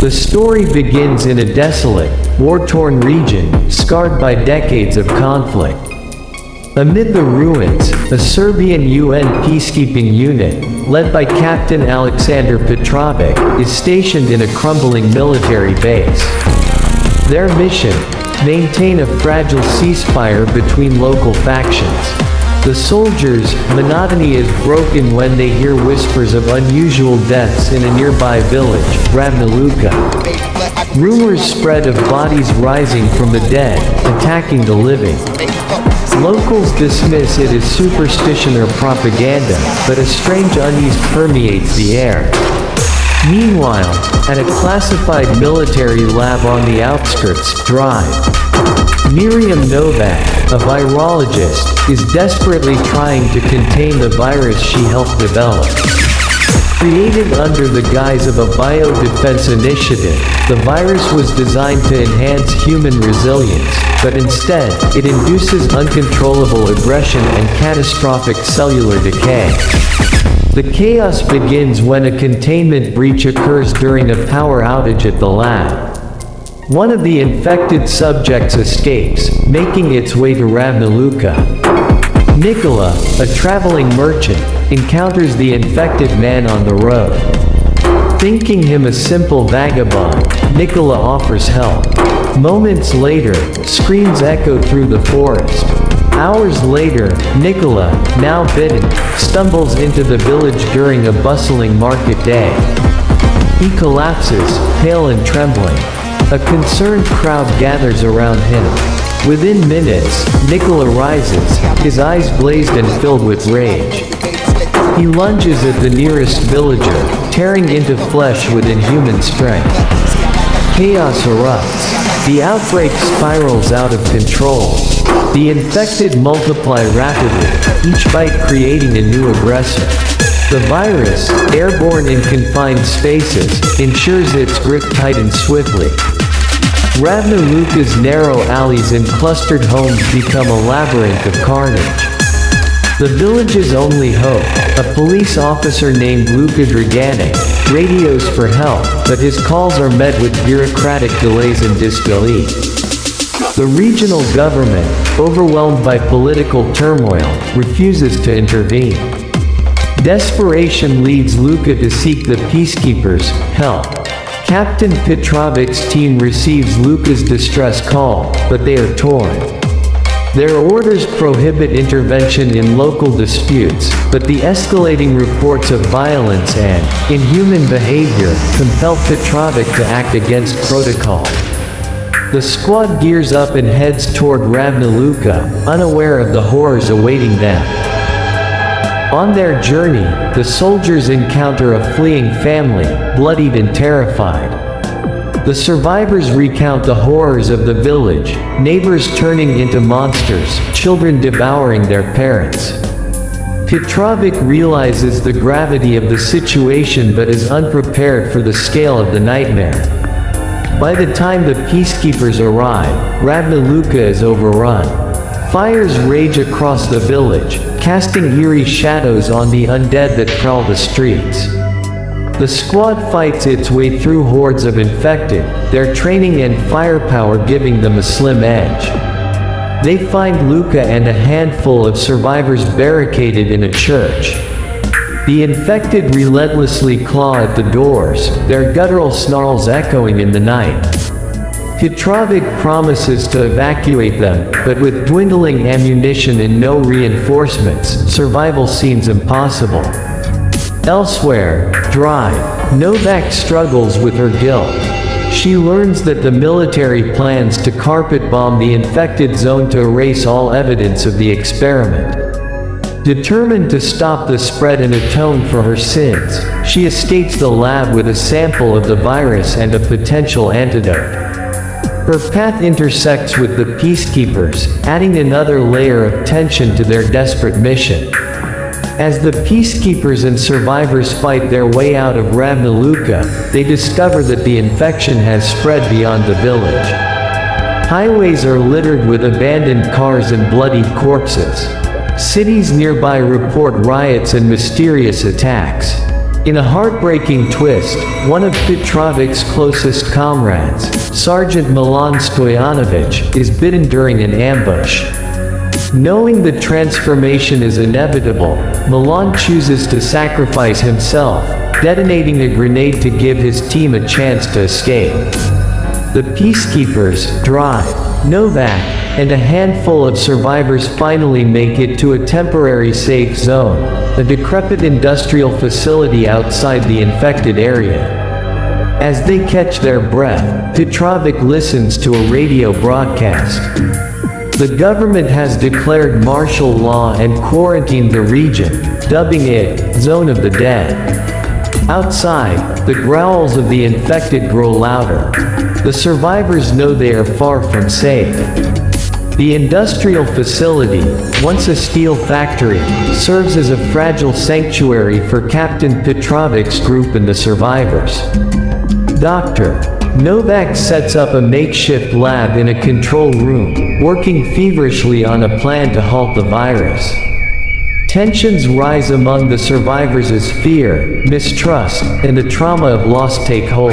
The story begins in a desolate, war-torn region, scarred by decades of conflict. Amid the ruins, a Serbian UN peacekeeping unit, led by Captain Aleksandar Petrovic, is stationed in a crumbling military base. Their mission? Maintain a fragile ceasefire between local factions. The soldiers' monotony is broken when they hear whispers of unusual deaths in a nearby village, Ravnaluka. Rumors spread of bodies rising from the dead, attacking the living. Locals dismiss it as superstition or propaganda, but a strange unease permeates the air. Meanwhile, at a classified military lab on the outskirts, Drive, Miriam Novak, a virologist, is desperately trying to contain the virus she helped develop. Created under the guise of a biodefense initiative, the virus was designed to enhance human resilience, but instead, it induces uncontrollable aggression and catastrophic cellular decay. The chaos begins when a containment breach occurs during a power outage at the lab. One of the infected subjects escapes, making its way to Ravnaluka. Nikola, a traveling merchant, encounters the infected man on the road. Thinking him a simple vagabond, Nikola offers help. Moments later, screams echo through the forest. Hours later, Nikola, now bitten, stumbles into the village during a bustling market day. He collapses, pale and trembling. A concerned crowd gathers around him. Within minutes, Nikola rises, his eyes glazed and filled with rage. He lunges at the nearest villager, tearing into flesh with inhuman strength. Chaos erupts. The outbreak spirals out of control. The infected multiply rapidly, each bite creating a new aggressor. The virus, airborne in confined spaces, ensures its grip tightens swiftly. Ravnaluka's narrow alleys and clustered homes become a labyrinth of carnage. The village's only hope, a police officer named Luka Dragane, radios for help, but his calls are met with bureaucratic delays and disbelief. The regional government, overwhelmed by political turmoil, refuses to intervene. Desperation leads Luka to seek the Peacekeepers' help. Captain Petrovic's team receives Luka's distress call, but they are torn. Their orders prohibit intervention in local disputes, but the escalating reports of violence and inhuman behavior compel Petrovic to act against protocol. The squad gears up and heads toward Ravnaluka, unaware of the horrors awaiting them. On their journey, the soldiers encounter a fleeing family, bloodied and terrified. The survivors recount the horrors of the village, neighbors turning into monsters, children devouring their parents. Petrovic realizes the gravity of the situation but is unprepared for the scale of the nightmare. By the time the peacekeepers arrive, Ravnaluka is overrun. Fires rage across the village, casting eerie shadows on the undead that prowl the streets. The squad fights its way through hordes of infected, their training and firepower giving them a slim edge. They find Luka and a handful of survivors barricaded in a church. The infected relentlessly claw at the doors, their guttural snarls echoing in the night. Petrovic promises to evacuate them, but with dwindling ammunition and no reinforcements, survival seems impossible. Elsewhere, Drive, Novak struggles with her guilt. She learns that the military plans to carpet bomb the infected zone to erase all evidence of the experiment. Determined to stop the spread and atone for her sins, she escapes the lab with a sample of the virus and a potential antidote. Her path intersects with the Peacekeepers, adding another layer of tension to their desperate mission. As the Peacekeepers and survivors fight their way out of Ravnaluka, they discover that the infection has spread beyond the village. Highways are littered with abandoned cars and bloodied corpses. Cities nearby report riots and mysterious attacks. In a heartbreaking twist, one of Petrovic's closest comrades, Sergeant Milan Stojanovic, is bitten during an ambush. Knowing the transformation is inevitable, Milan chooses to sacrifice himself, detonating a grenade to give his team a chance to escape. The Peacekeepers, Drive, Novak, and a handful of survivors finally make it to a temporary safe zone, a decrepit industrial facility outside the infected area. As they catch their breath, Petrovic listens to a radio broadcast. The government has declared martial law and quarantined the region, dubbing it Zone of the Dead. Outside, the growls of the infected grow louder. The survivors know they are far from safe. The industrial facility, once a steel factory, serves as a fragile sanctuary for Captain Petrovic's group and the survivors. Dr. Novak sets up a makeshift lab in a control room, working feverishly on a plan to halt the virus. Tensions rise among the survivors as fear, mistrust, and the trauma of loss take hold.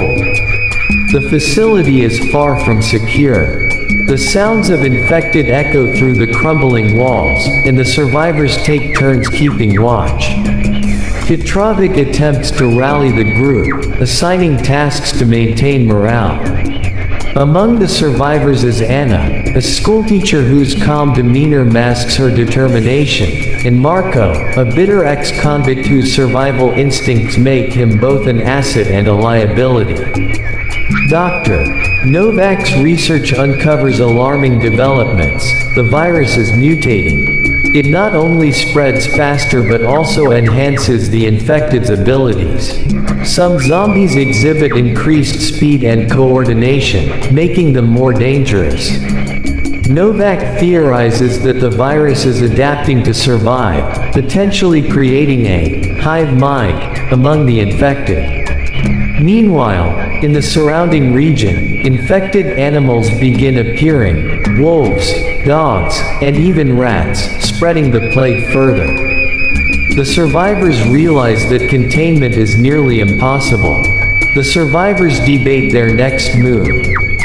The facility is far from secure. The sounds of infected echo through the crumbling walls, and the survivors take turns keeping watch. Petrovic attempts to rally the group, assigning tasks to maintain morale. Among the survivors is Anna, a schoolteacher whose calm demeanor masks her determination, and Marco, a bitter ex-convict whose survival instincts make him both an asset and a liability. Dr. Novak's research uncovers alarming developments. The virus is mutating. It not only spreads faster but also enhances the infected's abilities. Some zombies exhibit increased speed and coordination, making them more dangerous. Novak theorizes that the virus is adapting to survive, potentially creating a hive mind among the infected. Meanwhile, in the surrounding region, infected animals begin appearing: wolves, dogs, and even rats, spreading the plague further. The survivors realize that containment is nearly impossible. The survivors debate their next move.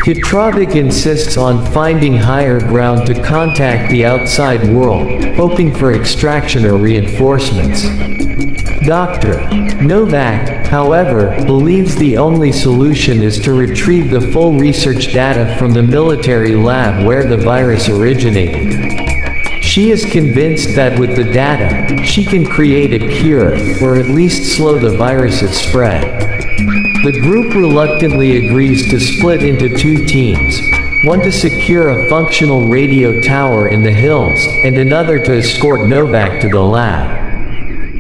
Petrovic insists on finding higher ground to contact the outside world, hoping for extraction or reinforcements. Dr. Novak, however, believes the only solution is to retrieve the full research data from the military lab where the virus originated. She is convinced that with the data, she can create a cure, or at least slow the virus's spread. The group reluctantly agrees to split into two teams, one to secure a functional radio tower in the hills, and another to escort Novak to the lab.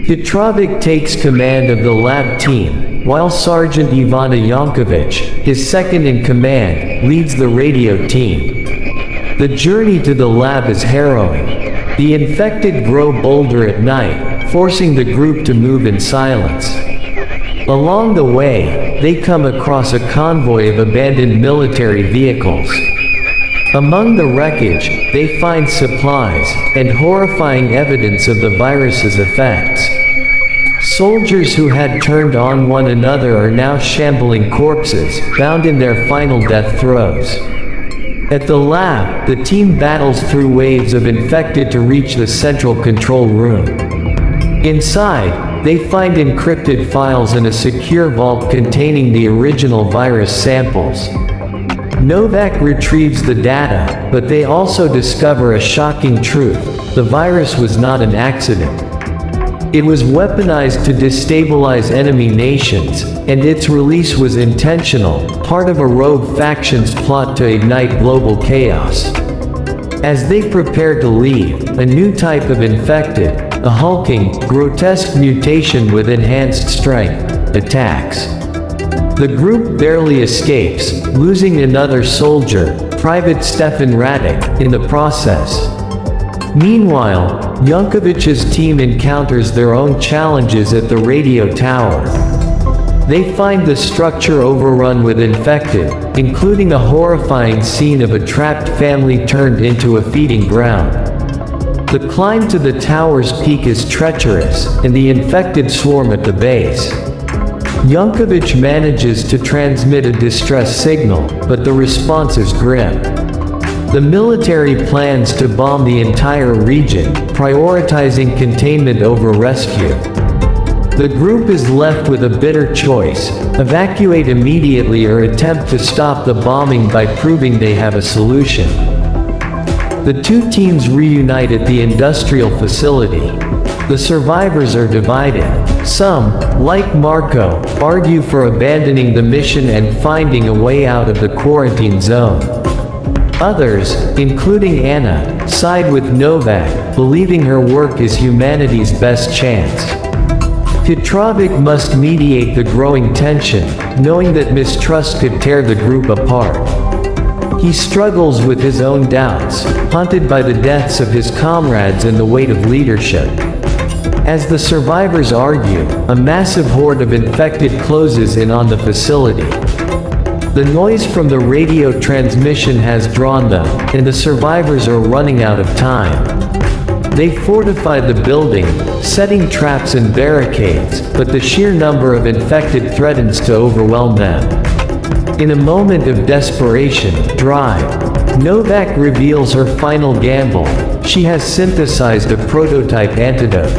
Petrovic takes command of the lab team, while Sergeant Ivana Yankovic, his second-in-command, leads the radio team. The journey to the lab is harrowing. The infected grow bolder at night, forcing the group to move in silence. Along the way, they come across a convoy of abandoned military vehicles. Among the wreckage, they find supplies and horrifying evidence of the virus's effects. Soldiers who had turned on one another are now shambling corpses, bound in their final death throes. At the lab, the team battles through waves of infected to reach the central control room. Inside, they find encrypted files in a secure vault containing the original virus samples. Novak retrieves the data, but they also discover a shocking truth: the virus was not an accident. It was weaponized to destabilize enemy nations, and its release was intentional, part of a rogue faction's plot to ignite global chaos. As they prepare to leave, a new type of infected, a hulking, grotesque mutation with enhanced strength, attacks. The group barely escapes, losing another soldier, Private Stefan Radic, in the process. Meanwhile, Yankovic's team encounters their own challenges at the radio tower. They find the structure overrun with infected, including a horrifying scene of a trapped family turned into a feeding ground. The climb to the tower's peak is treacherous, and the infected swarm at the base. Yankovic manages to transmit a distress signal, but the response is grim. The military plans to bomb the entire region, prioritizing containment over rescue. The group is left with a bitter choice: evacuate immediately or attempt to stop the bombing by proving they have a solution. The two teams reunite at the industrial facility. The survivors are divided. Some, like Marco, argue for abandoning the mission and finding a way out of the quarantine zone. Others, including Anna, side with Novak, believing her work is humanity's best chance. Petrovic must mediate the growing tension, knowing that mistrust could tear the group apart. He struggles with his own doubts, haunted by the deaths of his comrades and the weight of leadership. As the survivors argue, a massive horde of infected closes in on the facility. The noise from the radio transmission has drawn them, and the survivors are running out of time. They fortify the building, setting traps and barricades, but the sheer number of infected threatens to overwhelm them. In a moment of desperation, drive, Novak reveals her final gamble. She has synthesized a prototype antidote.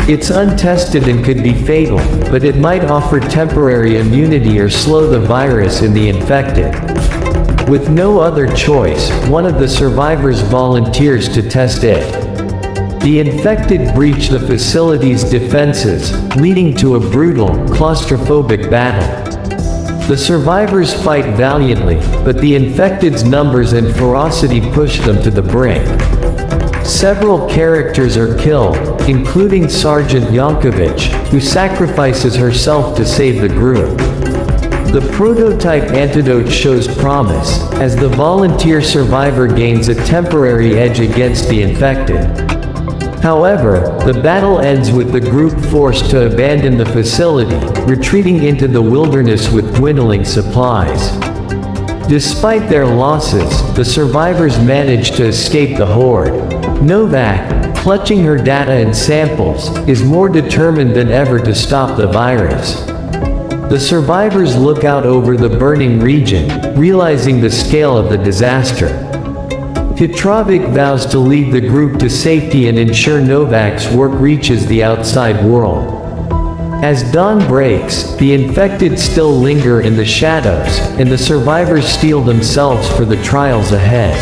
It's untested and could be fatal, but it might offer temporary immunity or slow the virus in the infected. With no other choice, one of the survivors volunteers to test it. The infected breach the facility's defenses, leading to a brutal, claustrophobic battle. The survivors fight valiantly, but the infected's numbers and ferocity push them to the brink. Several characters are killed, including Sergeant Yankovic, who sacrifices herself to save the group. The prototype antidote shows promise, as the volunteer survivor gains a temporary edge against the infected. However, the battle ends with the group forced to abandon the facility, retreating into the wilderness with dwindling supplies. Despite their losses, the survivors manage to escape the horde. Novak, clutching her data and samples, is more determined than ever to stop the virus. The survivors look out over the burning region, realizing the scale of the disaster. Petrovic vows to lead the group to safety and ensure Novak's work reaches the outside world. As dawn breaks, the infected still linger in the shadows, and the survivors steel themselves for the trials ahead.